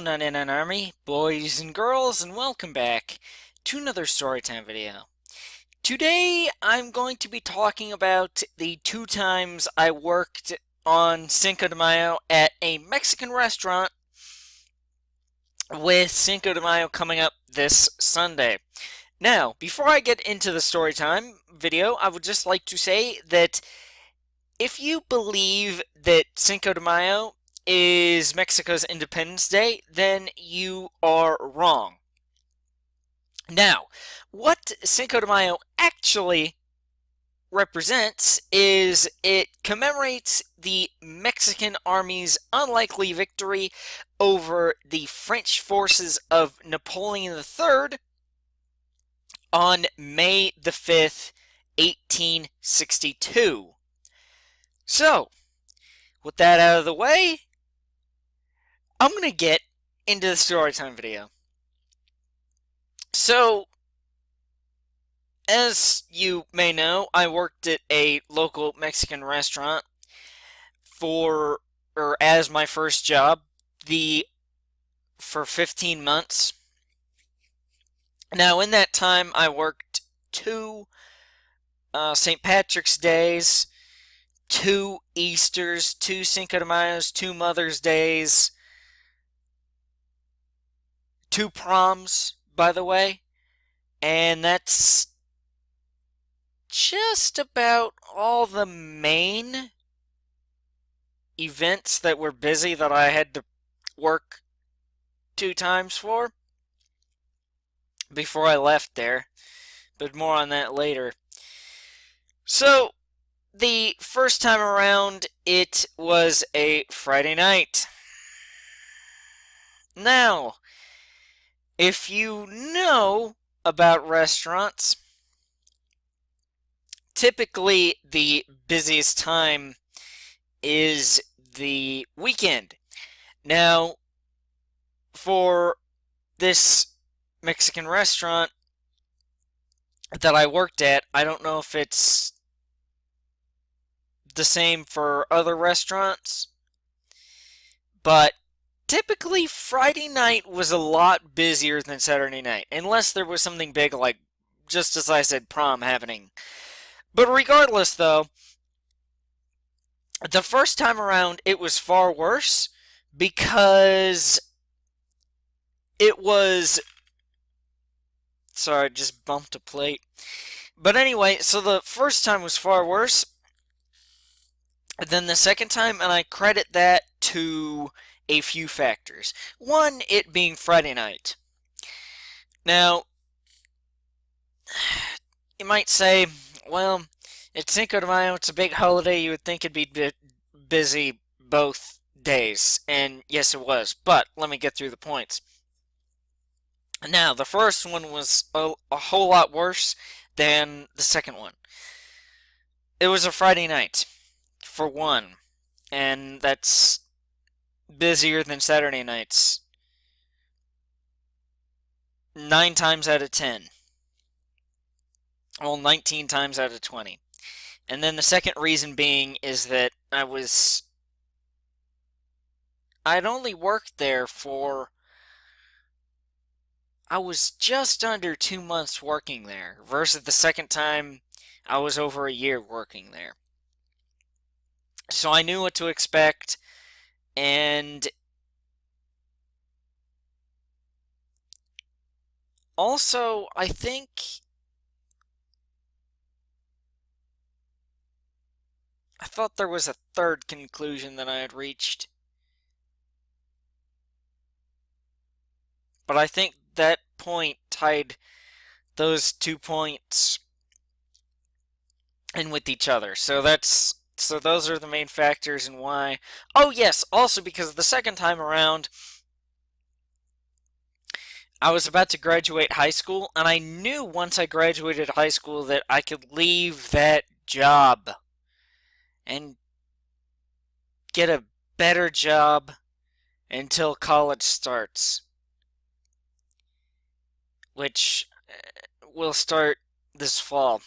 99 Army, boys and girls, and welcome back to another Storytime video. Today, I'm going to be talking about the 2 times I worked on Cinco de Mayo at a Mexican restaurant, with Cinco de Mayo coming up this Sunday. Now, before I get into the Storytime video, I would just like to say that if you believe that Cinco de Mayo is Mexico's Independence Day, then you are wrong. Now, what Cinco de Mayo actually represents is it commemorates the Mexican Army's unlikely victory over the French forces of Napoleon III on May the 5th, 1862. So, with that out of the way, I'm going to get into the Storytime video. So, as you may know, I worked at a local Mexican restaurant as my first job, for 15 months. Now, in that time, I worked 2 St. Patrick's Days, 2 Easters, 2 Cinco de Mayos, 2 Mother's Days, 2 proms, by the way, and that's just about all the main events that were busy that I had to work 2 times for before I left there, but more on that later. So, the first time around, it was a Friday night. Now, if you know about restaurants, typically the busiest time is the weekend. Now, for this Mexican restaurant that I worked at, I don't know if it's the same for other restaurants, but typically Friday night was a lot busier than Saturday night, unless there was something big like, just as I said, prom happening. But regardless, though, the first time around it was far worse because it was... Sorry, I just bumped a plate. But anyway, so the first time was far worse than the second time, and I credit that to a few factors. One, it being Friday night. Now, you might say, well, it's Cinco de Mayo, it's a big holiday, you would think it'd be busy both days. And yes, it was. But let me get through the points. Now, the first one was a whole lot worse than the second one. It was a Friday night, for one. And that's busier than Saturday nights. 9 times out of 10. Well, 19 times out of 20. And then the second reason being is that I'd only worked there I was just under 2 months working there, versus the second time I was over a year working there. So I knew what to expect, and also, I thought there was a third conclusion that I had reached. But I think that point tied those 2 points in with each other. So those are the main factors and why. Oh yes, also because the second time around, I was about to graduate high school, and I knew once I graduated high school that I could leave that job and get a better job until college starts, which will start this fall.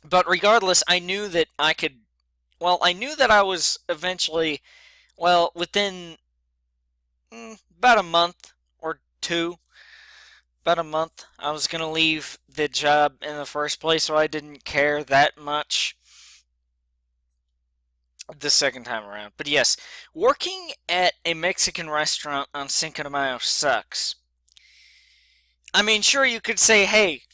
But regardless, I knew that I was eventually, within about a month or two. About a month. I was gonna leave the job in the first place, so I didn't care that much the second time around. But yes, working at a Mexican restaurant on Cinco de Mayo sucks. I mean, sure, you could say, hey,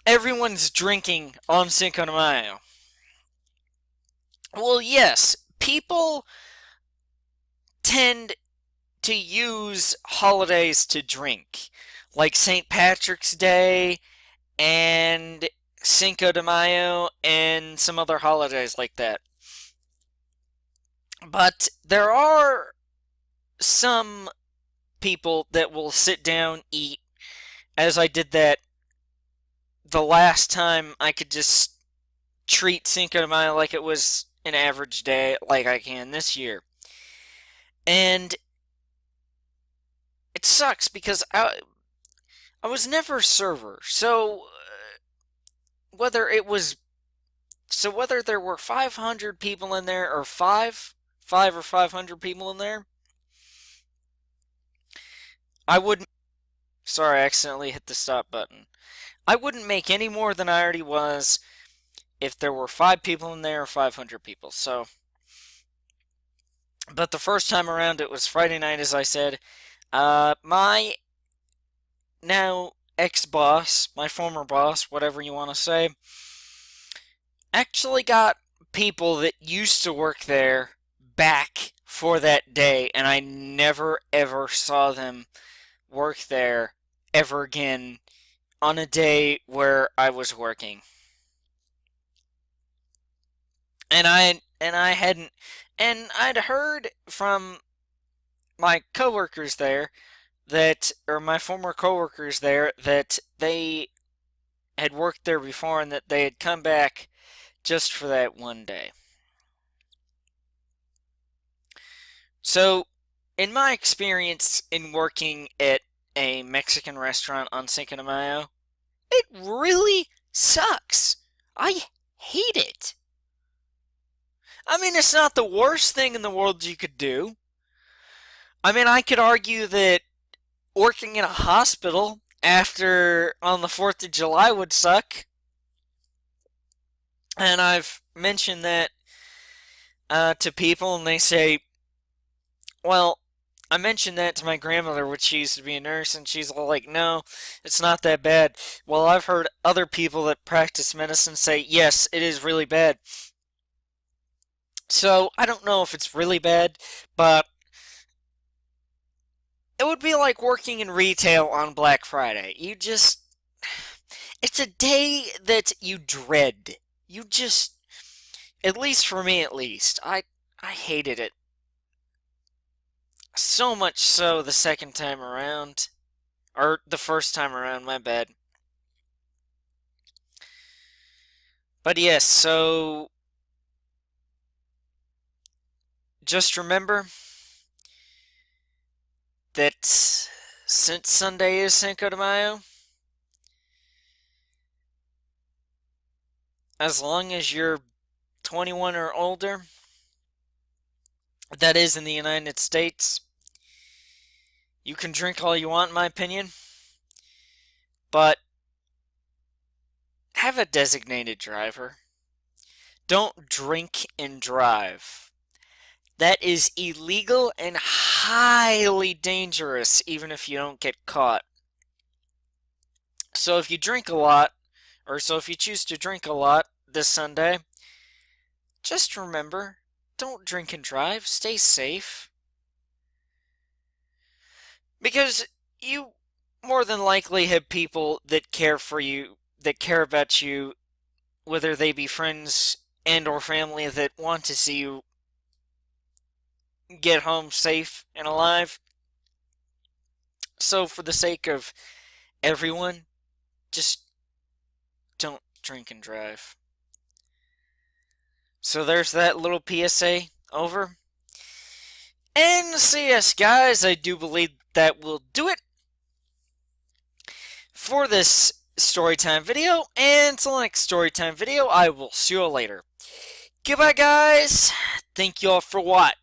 everyone's drinking on Cinco de Mayo. Well, yes, people tend to use holidays to drink, like St. Patrick's Day and Cinco de Mayo and some other holidays like that. But there are some people that will sit down, eat, as I did that the last time. I could just treat Cinco de Mayo like it was an average day, like I can this year. And it sucks because I was never a server, so whether it was whether there were 500 people in there or five or 500 people in there, I wouldn't. Sorry, I accidentally hit the stop button. I wouldn't make any more than I already was if there were 5 people in there or 500 people. So, but the first time around, it was Friday night, as I said. My now ex-boss, my former boss, whatever you want to say, actually got people that used to work there back for that day, and I never ever saw them work there ever again on a day where I was working. And I hadn't, and I'd heard from my coworkers there that, or my former coworkers there, that they had worked there before and that they had come back just for that one day. So, in my experience in working at a Mexican restaurant on Cinco de Mayo, it really sucks. I hate it. I mean, it's not the worst thing in the world you could do. I mean, I could argue that working in a hospital after on the 4th of July would suck. And I've mentioned that to people, and they say, well, I mentioned that to my grandmother, which she used to be a nurse, and she's all like, no, it's not that bad. Well, I've heard other people that practice medicine say, yes, it is really bad. So, I don't know if it's really bad, but it would be like working in retail on Black Friday. You just. It's a day that you dread. You just. At least for me, at least. I hated it. So much so the second time around. Or the first time around, my bad. But yes, so. Just remember that since Sunday is Cinco de Mayo, as long as you're 21 or older, that is in the United States, you can drink all you want, in my opinion, but have a designated driver. Don't drink and drive. That is illegal and highly dangerous, even if you don't get caught. So if you drink a lot, or so if you choose to drink a lot this Sunday, just remember, don't drink and drive. Stay safe. Because you more than likely have people that care for you, that care about you, whether they be friends and or family that want to see you get home safe and alive. So for the sake of everyone, just don't drink and drive. So there's that little PSA over. And so yes, guys, I do believe that will do it for this storytime video. And until the next storytime video, I will see you all later. Goodbye, guys. Thank you all for watching.